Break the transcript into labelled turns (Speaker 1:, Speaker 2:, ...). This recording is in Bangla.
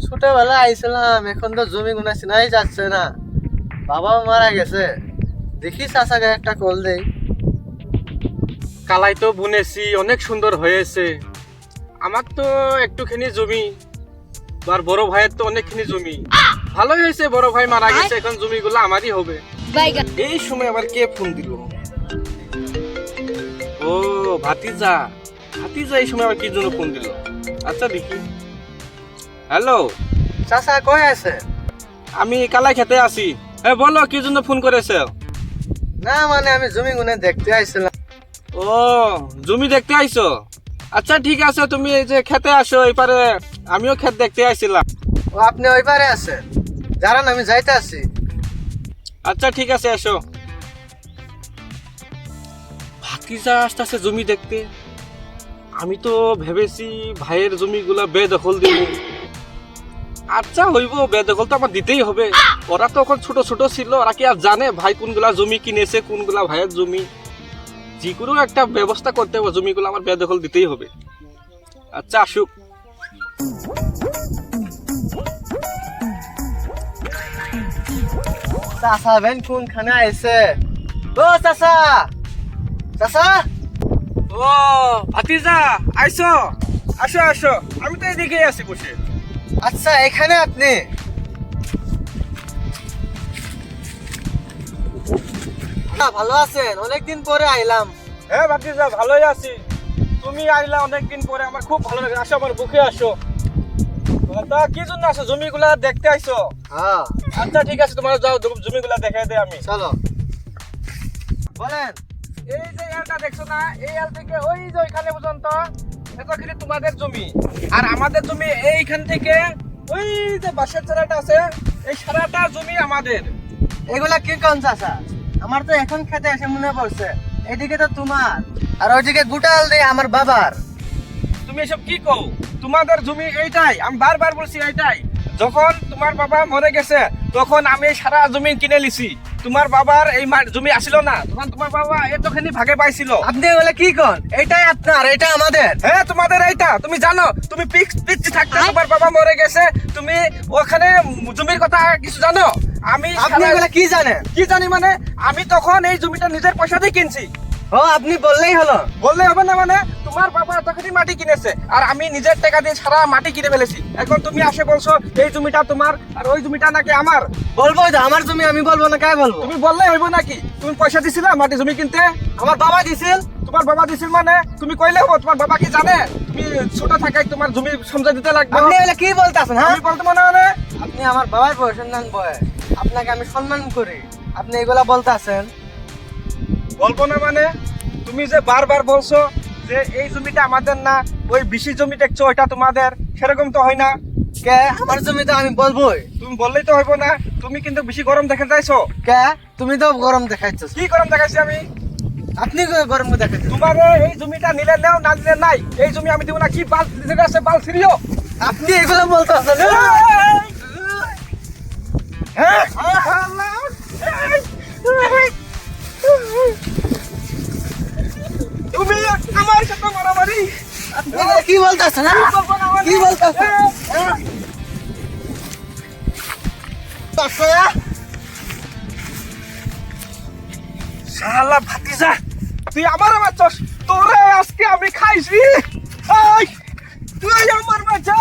Speaker 1: ছোটবেলা আইছিলাম, এখন তো জমি গুনা চিনাই যাচ্ছে না। বাবাও মারা গেছে। দেখি চাচাকে একটা কল দেই।
Speaker 2: কালাই তো বুনেছি, অনেক সুন্দর হয়েছে। আমার তো একটুখানি জমি, আর বড় ভাইয়ের তো অনেকখানি জমি। ভালোই হয়েছে, বড় ভাই মারা গেছে, এখন জমিগুলো আমারই হবে। এই সময় আবার কে ফোন দিল? ও ভাতিজা, ভাতিজা এই সময় আবার কি জন্য ফোন দিল? আচ্ছা দেখি। হ্যালো,
Speaker 1: চাচা কই আছে?
Speaker 2: আমি কালাই খেতে আছি। হ্যাঁ বলো, কি জন্য ফোন করেছে?
Speaker 1: না মানে আমি জমি গুনে দেখতে আইছিলাম।
Speaker 2: ও জমি দেখতে আইছো? আচ্ছা ঠিক আছে, তুমি এই যে খেতে আসো এপারে, আমিও ক্ষেত দেখতে আইছিলাম।
Speaker 1: ও আপনি ওই পারে আছেন? দাঁড়ান আমি যাইতে আছি।
Speaker 2: আচ্ছা ঠিক আছে, এসো। ভাতিজা আসতেছে জমি দেখতে। আমি তো ভেবেছি ভাইয়ের জমিগুলা বেদখল দিব। আচ্ছা হইব, বেদখল তো আমার দিতেই হবে। ওরা তো এখন ছোট ছোট ছিল, ওরা কি আর জানে ভাই কোনগুলা জমি কিনেছে, কোনগুলা ভাইয়ের জমি? যে কোনো একটা ব্যবস্থা করতে হবে, জমিগুলো আমার বেদখল দিতেই হবে। আচ্ছা আসুক।
Speaker 1: চাচা বেন কোনখানে আইছে? ও চাচা, চাচা
Speaker 2: ও ভাতিজা আইসো, আসো আসো, আমি তো এদিকেই আছি বসে।
Speaker 1: আচ্ছা এখানে আপনি? ভালো আছেন? অনেকদিন পরে আইলাম।
Speaker 2: হ্যাঁ ভাতিজা ভালোই আছি। তুমি আইলা অনেকদিন পরে, আমার খুব ভালো লাগে। আসো আমার বুকে আসো। তা কি জন্য আসো? জমিগুলা দেখতে আইছো?
Speaker 1: হ্যাঁ
Speaker 2: আচ্ছা ঠিক আছে, তোমার যাও, জমিগুলা দেখাই দে আমি।
Speaker 1: চলো বলেন।
Speaker 2: এই যে এলটা দেখছো না, এই এল থেকে ওই যে ওইখানে পর্যন্ত এতখানি তোমাদের জমি, আর আমাদের জমি এইখান থেকে ওই যে বাঁশের চারাটা আছে, এই সারাটা জমি আমাদের।
Speaker 1: এগুলা কি কোন চাচা? আমার তো এখন খেতে এসে মনে পড়ছে এদিকে তো তোমার, আর ওইদিকে গুটাল দিয়ে আমার বাবার।
Speaker 2: তুমি এসব কি কও? তোমাদের জমি এইটাই, আমি বারবার বলছি এইটাই। যখন তোমার বাবা মরে গেছে তখন আমি সারা জমি কিনে লিছি। তোমার বাবার এই জমি আসিল না, তখন তোমার বাবা এতখানি ভাগে পাইছিল।
Speaker 1: আপনি এগুলা কি কোন? এটাই আপনার, এটা আমাদের।
Speaker 2: হ্যাঁ তোমাদের এইটা, তুমি জানো? তুমি পিচ্ছি থাকতে তোমার বাবা মরে গেছে, তুমি ওখানে জমির কথা কিছু জানো? আমি
Speaker 1: আপনি এগুলা কি জানেন?
Speaker 2: কি জানি মানে, আমি তখন এই জমিটা নিজের পয়সা দিয়ে কিনছি।
Speaker 1: ও আপনি বললেই হলো।
Speaker 2: বললে হবে না মানে? তোমার বাবা তখনই মাটি কিনেছে, আর আমি নিজের টাকা দিয়ে সারা মাটি কিনে ফেলেছি। এখন তুমি আসে বলছো এই জমিটা তোমার আর ওই জমিটা নাকি আমার।
Speaker 1: বলবো তো আমার জমি, আমি বলবো না কাই বলবো?
Speaker 2: তুমি বললে হইব নাকি? তুমি পয়সা দিছিলা মাটি জমি কিনতে?
Speaker 1: আমার বাবা দিছিল।
Speaker 2: তোমার বাবা দিছিল মানে তুমি কইলে হবো? তোমার বাবা কি জানে তুমি ছোট থাকায় তোমার জমি সমঝা দিতে লাগবে?
Speaker 1: আপনি এগুলা কি বলতেছেন? হ্যাঁ
Speaker 2: আমি বলতে মনে মানে,
Speaker 1: আপনি আমার বাবার বয়সের নাম বয়, আপনাকে আমি সম্মান করি, আপনি এগুলা বলতেছেন?
Speaker 2: বলবো না মানে? তুমি যে বারবার বলছো যে এই জমিটা আমাদের না, ওই বেশি জমি দেখছো ওইটা তোমাদের, সেরকম তো হয় না।
Speaker 1: কে আমার জমি তো আমি বলবোই।
Speaker 2: তুমি বললেই তো হইব না। তুমি কিন্তু বেশি গরম দেখে যাইছো।
Speaker 1: কে তুমি তো গরম দেখাইছো।
Speaker 2: কি গরম দেখাইছি আমি?
Speaker 1: আপনি গরম দেখাইছো।
Speaker 2: তোমার এই জমিটা নিলে নাও, না নিলে নাই। এই জমি আমি দিব না। কি বাল যেটা আছে বাল ছিড়িও।
Speaker 1: আপনি এগুলো বলতেছেন?
Speaker 2: হ্যাঁ আল্লাহ, তুমি আমার সাথে মারামারি।
Speaker 1: আপনি এগুলা কি বলতেছেন? কি বলতেছেন?
Speaker 2: শালা ভাতিজা, তুই আমার বাচ্চাস, তোরে আজকে আমি খাইছি। তুই আমার বাচ্চা।